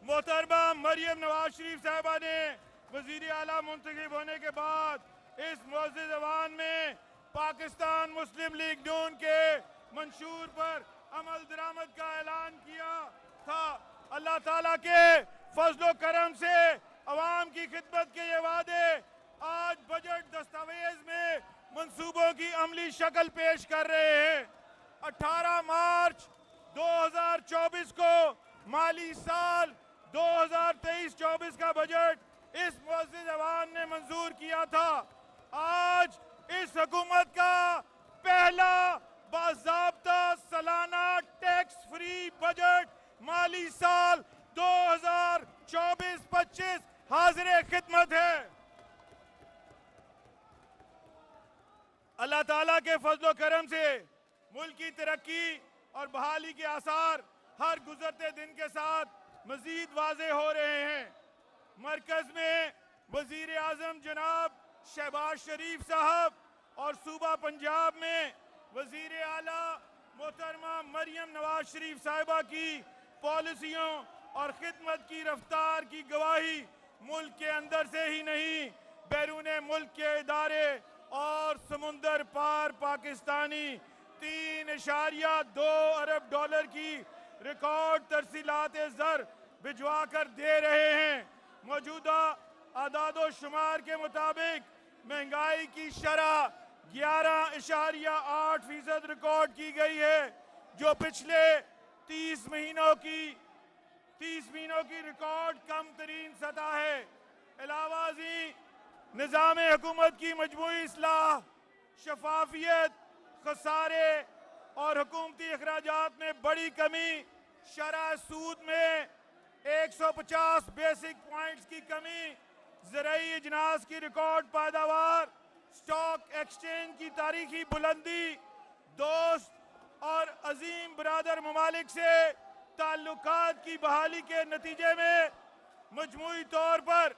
मोहतरमा मरियम नवाज शरीफ साहिबा ने वजीर आला मुंतखब होने के बाद इस मुअज़्ज़ज़ ऐवान में पाकिस्तान मुस्लिम लीग नून के मंशूर पर अमल दरामद का ऐलान किया था। अल्लाह ताला के फजलो करम से अवाम की खिदमत के ये वादे आज बजट दस्तावेज में मंसूबों की अमली शक्ल पेश कर रहे हैं। 18 मार्च 2024 को माली साल 2023-24 का बजट इस मुअज़्ज़ज़ ऐवान ने मंजूर किया था। आज इस हुकूमत का पहला बाज़ाब्ता सालाना टैक्स फ्री बजट माली साल 2024-25 हाज़िर खिदमत है। अल्लाह ताला के फजलो करम से मुल्क की तरक्की और बहाली के आसार हर गुजरते दिन के साथ मजीद वाज़े हो रहे हैं। मरकज़ में वज़ीर आज़म जनाब शहबाज शरीफ साहब और सूबा पंजाब में वज़ीर आला मोहतरमा मरियम नवाज शरीफ साहिबा की पॉलिसियों और खिदमत की रफ्तार की गवाही मुल्क के अंदर से ही नहीं बैरून मुल्क के इदारे और समुंदर पार पाकिस्तानी 3.2 अरब डॉलर की रिकॉर्ड तरसीलात ज़र भिजवा कर दे रहे हैं। मौजूदा आदादो शुमार के मुताबिक महंगाई की शरह 11.8% रिकॉर्ड की गई है, जो पिछले 30 महीनों की रिकॉर्ड कम तरीन सतह है। अलावाज़ी निज़ाम हुकूमत की मजमूई इस्लाह, शफाफियत, खसारे और हुकूमती अखराजात में बड़ी कमी, शरह सूद में 150 बेसिक पॉइंट्स की कमी, ज़राई इजनास की रिकॉर्ड पैदावार, स्टॉक एक्सचेंज की तारीखी बुलंदी, दोस्त और अजीम बरादर ममालिक से ताल्लुकात की बहाली के नतीजे में मजमूई तौर पर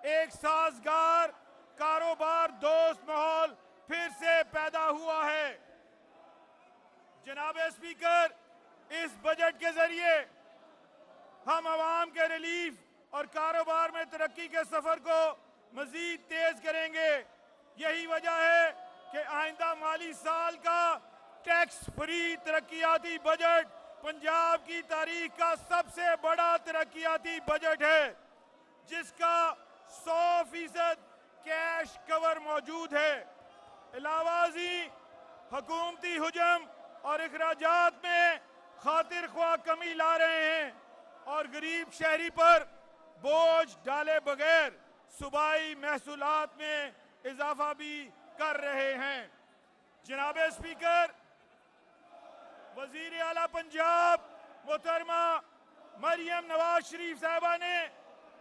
एक साजगार कारोबार दोस्त माहौल फिर से पैदा हुआ है। जनाब स्पीकर, इस बजट के जरिए हम आवाम के रिलीफ और कारोबार में तरक्की के सफर को मजीद तेज करेंगे। यही वजह है कि आइंदा माली साल का टैक्स फ्री तरक्याती बजट पंजाब की तारीख का सबसे बड़ा तरक्याती बजट है, जिसका 100% कैश कवर मौजूद है। अलावाज़ी हुकूमती हुजम और अखराजात में खातिर ख्वाह कमी ला रहे हैं और गरीब शहरी पर बोझ डाले बगैर सूबाई महसूलात में इजाफा भी कर रहे हैं। जनाब स्पीकर, वजीर आला पंजाब मोहतरमा मरियम नवाज शरीफ साहिबा ने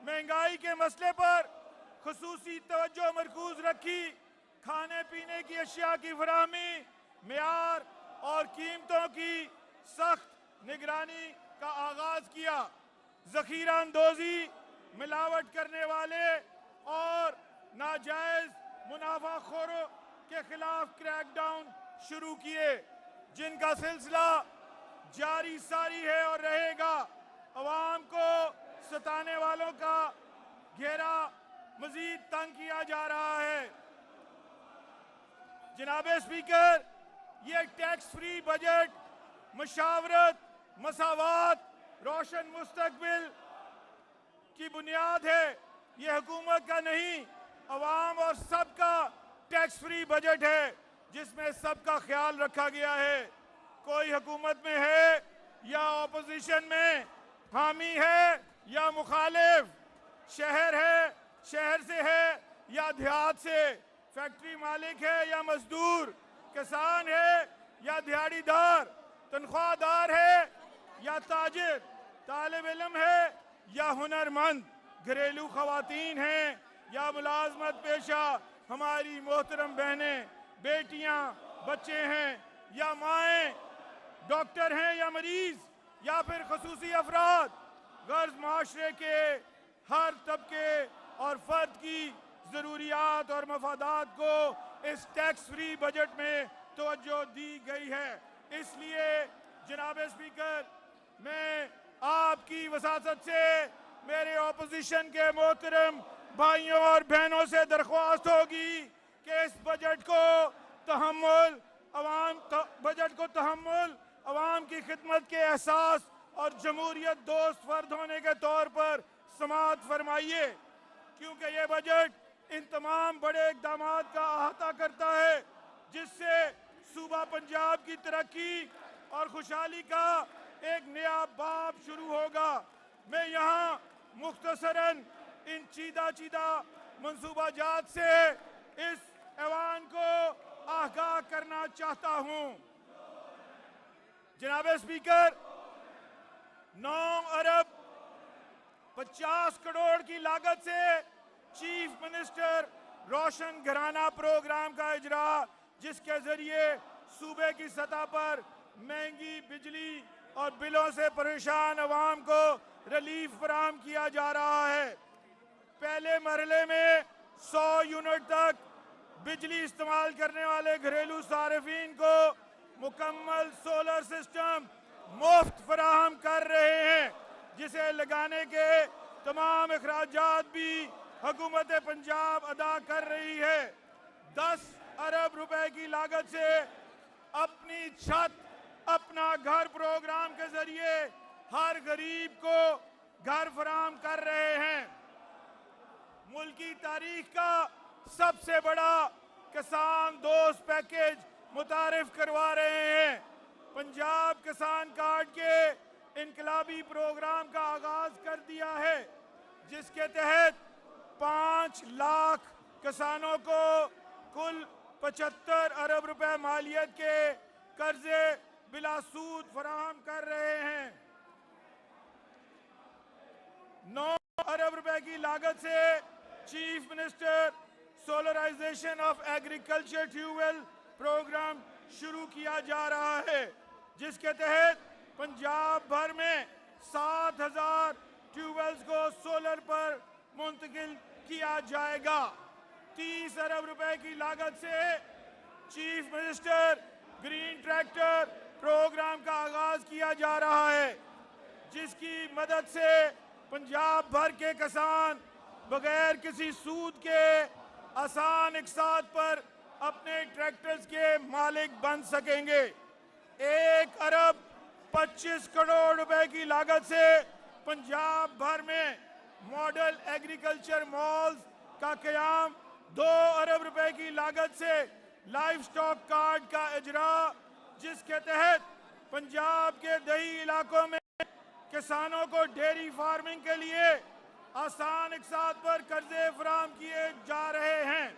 महंगाई के मसले पर खुसूसी तवज्जो मरकूज रखी। खाने पीने की अशिया की फराहमी, मेयार और कीमतों की सख्त निगरानी का आगाज किया। जखीरा अंदोजी, मिलावट करने वाले और नाजायज मुनाफाखोरों के खिलाफ क्रैकडाउन शुरू किए, जिनका सिलसिला जारी सारी है और रहेगा। अवाम को सताने वालों का घेरा मजीद तंग किया जा रहा है। जनाब स्पीकर, ये टैक्स फ्री बजट मशावरत, मसावात, रोशन मुस्तकबिल की बुनियाद है। ये हुकूमत का नहीं, अवाम और सबका टैक्स फ्री बजट है, जिसमें सबका ख्याल रखा गया है। कोई हुकूमत में है या ऑपोजिशन में, हामी है या मुखालिफ, शहर से है या देहात से, फैक्ट्री मालिक है या मजदूर, किसान है या दिहाड़ीदार, तनख्वाहदार है या ताजिर, तालिब इल्म है या हुनरमंद, घरेलू खवातीन हैं या मुलाजमत पेशा, हमारी मोहतरम बहनें, बेटियां, बच्चे हैं या माएँ, डॉक्टर हैं या मरीज या फिर खसूसी अफराद, गर्ज माशरे के हर तबके और फर्द की ज़रूरियात और मफादात को इस टैक्स फ्री बजट में तवज्जो दी गई है। इसलिए जनाब स्पीकर, मैं आपकी वसासत से मेरे ऑपोजिशन के मोहतरम भाइयों और बहनों से दरख्वास्त होगी कि इस बजट को तहम्मुल अवाम की खिदमत के एहसास और जमहूरियत दोस्त फर्द होने के तौर पर समाअत फरमाइए, क्योंकि ये बजट इन तमाम बड़े इक़दामात का अहाता करता है जिससे सूबा पंजाब की तरक्की और खुशहाली का एक नया बाब शुरू होगा। मैं यहाँ मुख्तसरन इन चीदा मंसूबाजात से इस ऐवान को आगाह करना चाहता हूँ। जनाब स्पीकर, 9 अरब 50 करोड़ की लागत से चीफ मिनिस्टर रोशन घराना प्रोग्राम का इजरा, जिसके जरिए सूबे की सतह पर महंगी बिजली और बिलों से परेशान अवाम को रिलीफ फराहम किया जा रहा है। पहले मरहले में 100 यूनिट तक बिजली इस्तेमाल करने वाले घरेलू सार्फिन को मुकम्मल सोलर सिस्टम मुफ्त फराहम कर रहे हैं, जिसे लगाने के तमाम अखराजात भी हुकूमत पंजाब अदा कर रही है। 10 अरब रुपए की लागत से अपनी छत अपना घर प्रोग्राम के जरिए हर गरीब को घर फराहम कर रहे हैं। मुल्क की तारीख का सबसे बड़ा किसान दोस्त पैकेज मुतारिफ करवा रहे हैं। पंजाब किसान कार्ड के इनकलाबी प्रोग्राम का आगाज कर दिया है, जिसके तहत 5 लाख किसानों को कुल 75 अरब रुपए मालियत के कर्जे बिला सूद फराहम कर रहे हैं। 9 अरब रुपए की लागत से chief minister solarisation of agriculture tubewell programme शुरू किया जा रहा है, जिसके तहत पंजाब भर में 7,000 ट्यूबवेल्स को सोलर पर मुंतकिल किया जाएगा। 30 अरब रुपए की लागत से chief minister green tractor programme का आगाज किया जा रहा है, जिसकी मदद से पंजाब भर के किसान बगैर किसी सूद के आसान इकसात पर अपने ट्रैक्टर्स के मालिक बन सकेंगे। 1 अरब 25 करोड़ रुपए की लागत से पंजाब भर में मॉडल एग्रीकल्चर मॉल्स का क़याम। 2 अरब रुपए की लागत से लाइफ स्टॉक कार्ड का इजरा, जिसके तहत पंजाब के दही इलाकों में किसानों को डेयरी फार्मिंग के लिए आसान इकसात पर कर्जे फराहम किए जा रहे हैं।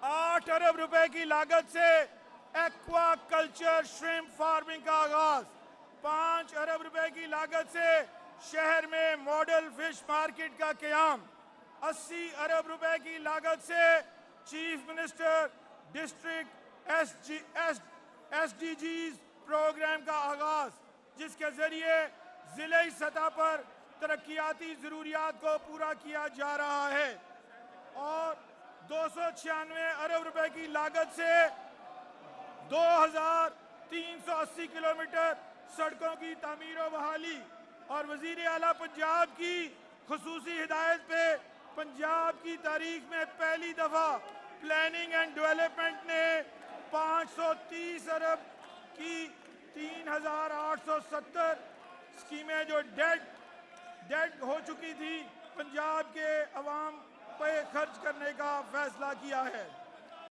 8 अरब रुपए की लागत से एक्वा कल्चर श्रिम्प फार्मिंग का आगाज। 5 अरब रुपए की लागत से शहर में मॉडल फिश मार्केट का क़याम। 80 अरब रुपए की लागत से chief minister district SDGs programme का आगाज, जिसके जरिए जिले सतह पर तरक्याती जरूरियात को पूरा किया जा रहा है। और 296 अरब रुपए की लागत से 2380 किलोमीटर सड़कों की तामीर व बहाली। और वजीर आला पंजाब की खुसूसी हिदायत पे पंजाब की तारीख में पहली दफा प्लानिंग एंड डेवलपमेंट ने 530 अरब की 3870 स्कीमें जो डेड हो चुकी थी पंजाब के अवाम पे खर्च करने का फैसला किया है।